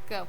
Go.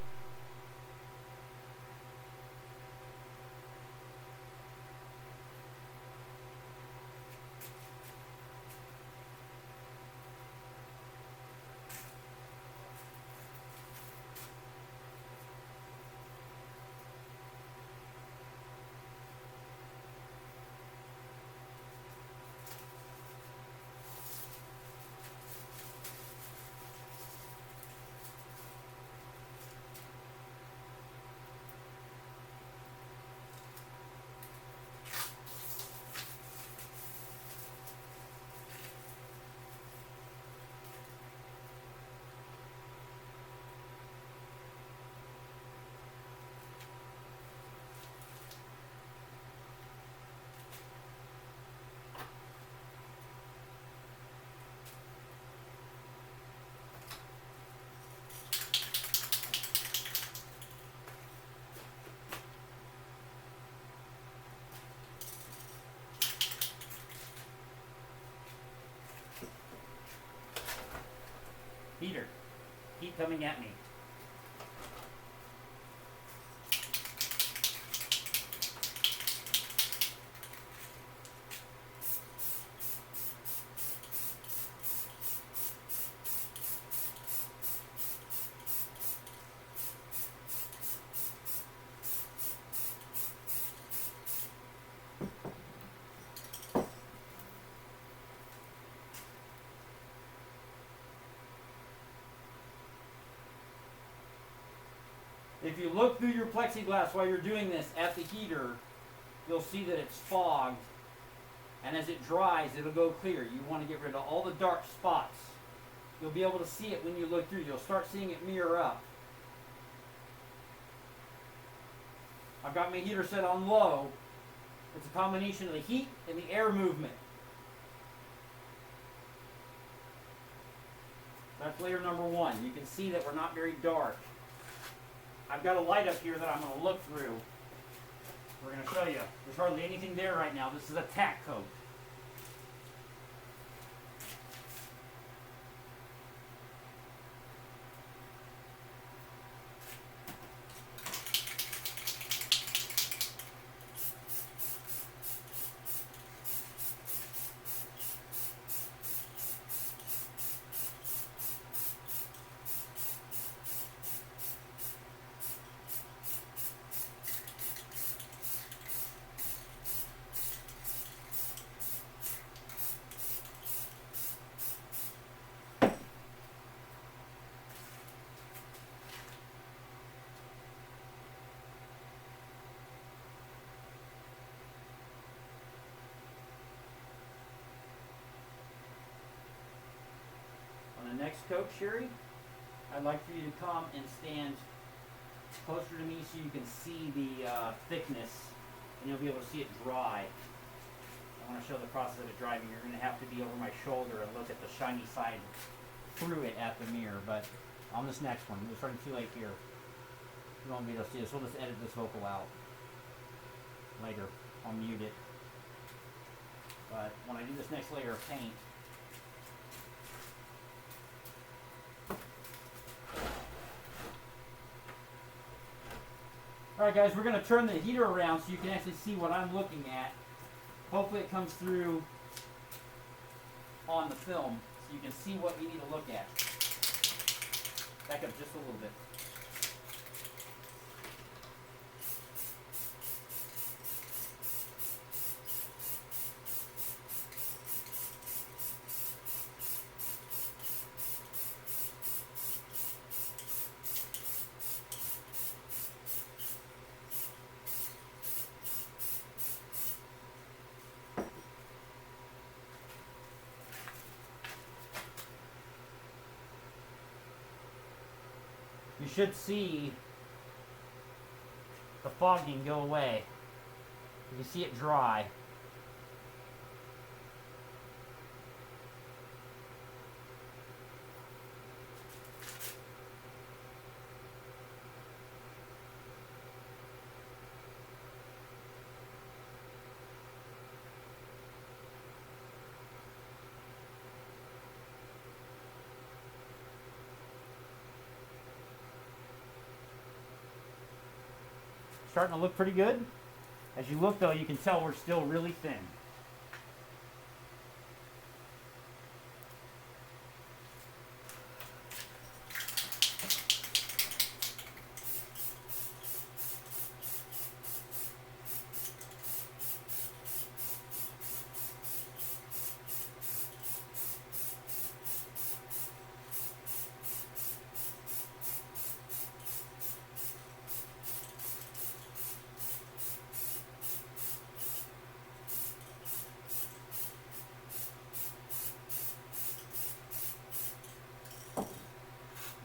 Heater, heat coming at me. If you look through your plexiglass while you're doing this at the heater, you'll see that it's fogged, and as it dries, it'll go clear. You want to get rid of all the dark spots. You'll be able to see it when you look through. You'll start seeing it mirror up. I've got my heater set on low. It's a combination of the heat and the air movement. That's layer number one. You can see that we're not very dark. I've got a light up here that I'm going to look through. We're going to show you. There's hardly anything there right now. This is a tack coat. On the next coat, Sherry, I'd like for you to come and stand closer to me so you can see the thickness, and you'll be able to see it dry. I want to show the process of it drying. You're going to have to be over my shoulder and look at the shiny side through it at the mirror. But on this next one, we're starting too late here. You won't be able to see this. We'll just edit this vocal out later. I'll mute it. But when I do this next layer of paint, alright guys, we're going to turn the heater around so you can actually see what I'm looking at. Hopefully it comes through on the film so you can see what you need to look at. Back up just a little bit. You should see the fogging go away. You can see it dry. starting to look pretty good. As you look though, you can tell we're still really thin.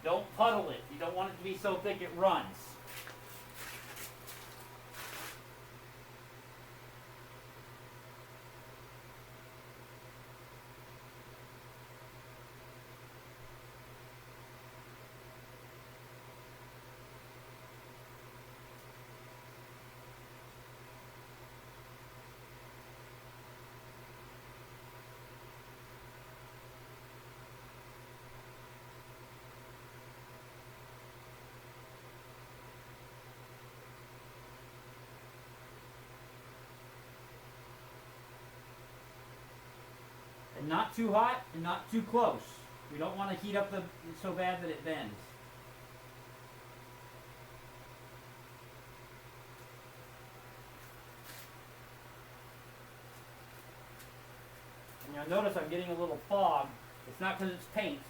Don't puddle it. You don't want it to be so thick it runs. And not too hot and not too close. We don't want to heat up so bad that it bends. And you'll notice I'm getting a little fog. It's not because it's paint.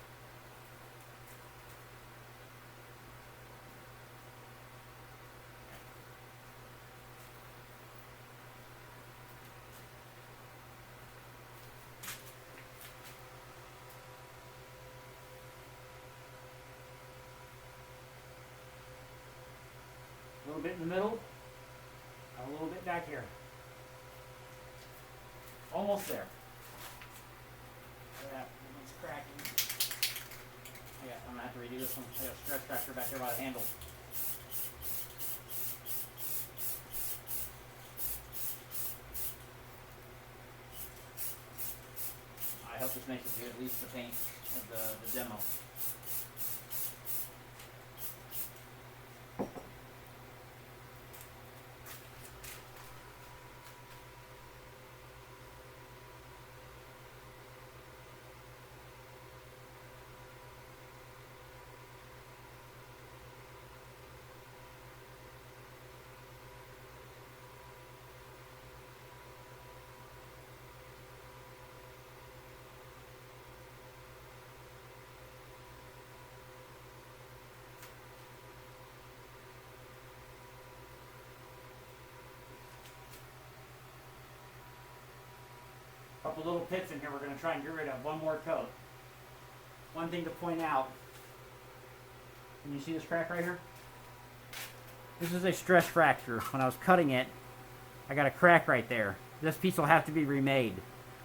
A little bit in the middle, a little bit back here. Almost there. Yeah, it's cracking. I'm gonna have to redo this one. I got a stress fracture back there by the handle. I hope this makes it through at least the paint of the demo. Couple little pits in here we're going to try and get rid of. One more coat. One thing to point out. Can you see this crack right here? This is a stress fracture. When I was cutting it, I got a crack right there. This piece will have to be remade.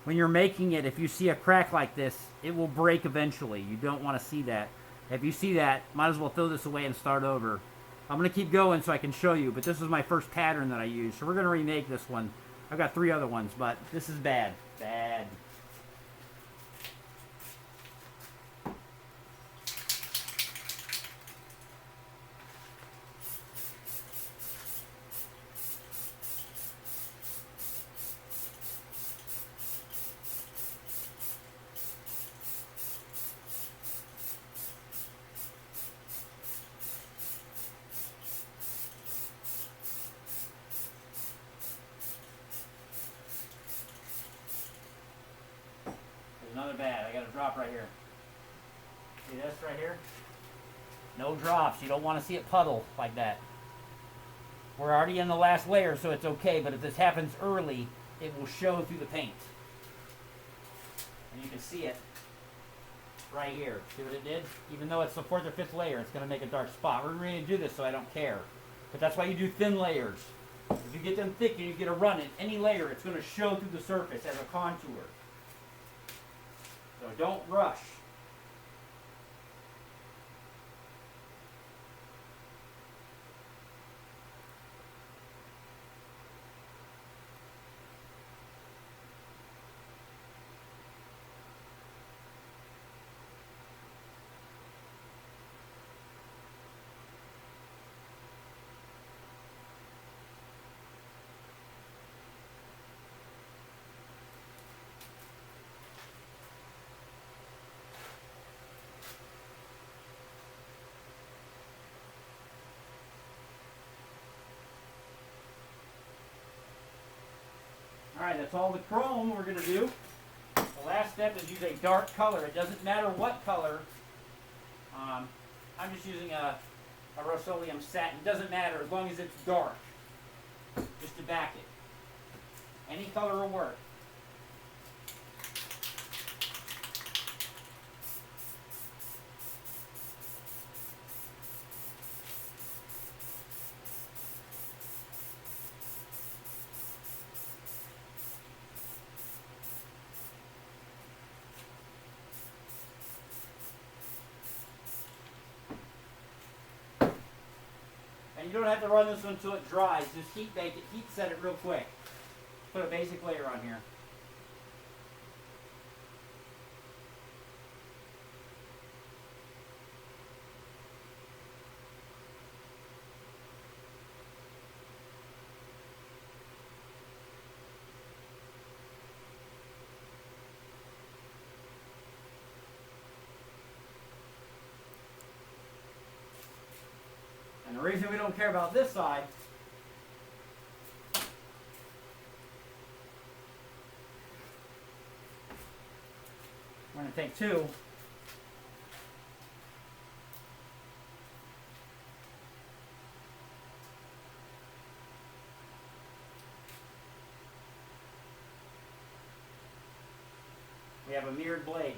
When you're making it, if you see a crack like this, it will break eventually. You don't want to see that. If you see that, might as well throw this away and start over. I'm going to keep going so I can show you, but this is my first pattern that I used. So we're going to remake this one. I've got 3 other ones, but this is bad. Bad. Another bad. I got a drop right here. See this right here? No drops. You don't want to see it puddle like that. We're already in the last layer, so it's okay, but if this happens early, it will show through the paint. And you can see it right here. See what it did? Even though it's the 4th or 5th layer, it's going to make a dark spot. We're going to do this, so I don't care. But that's why you do thin layers. If you get them thick and you get a run in any layer, it's going to show through the surface as a contour. So don't rush. Alright, that's all the chrome we're going to do. The last step is use a dark color. It doesn't matter what color. I'm just using a Rust-Oleum satin. It doesn't matter as long as it's dark. Just to back it. Any color will work. And you don't have to run this until it dries. Just heat bake it, heat set it real quick. Put a basic layer on here. And the reason we don't care about this side we're going to take two. We have a mirrored blade.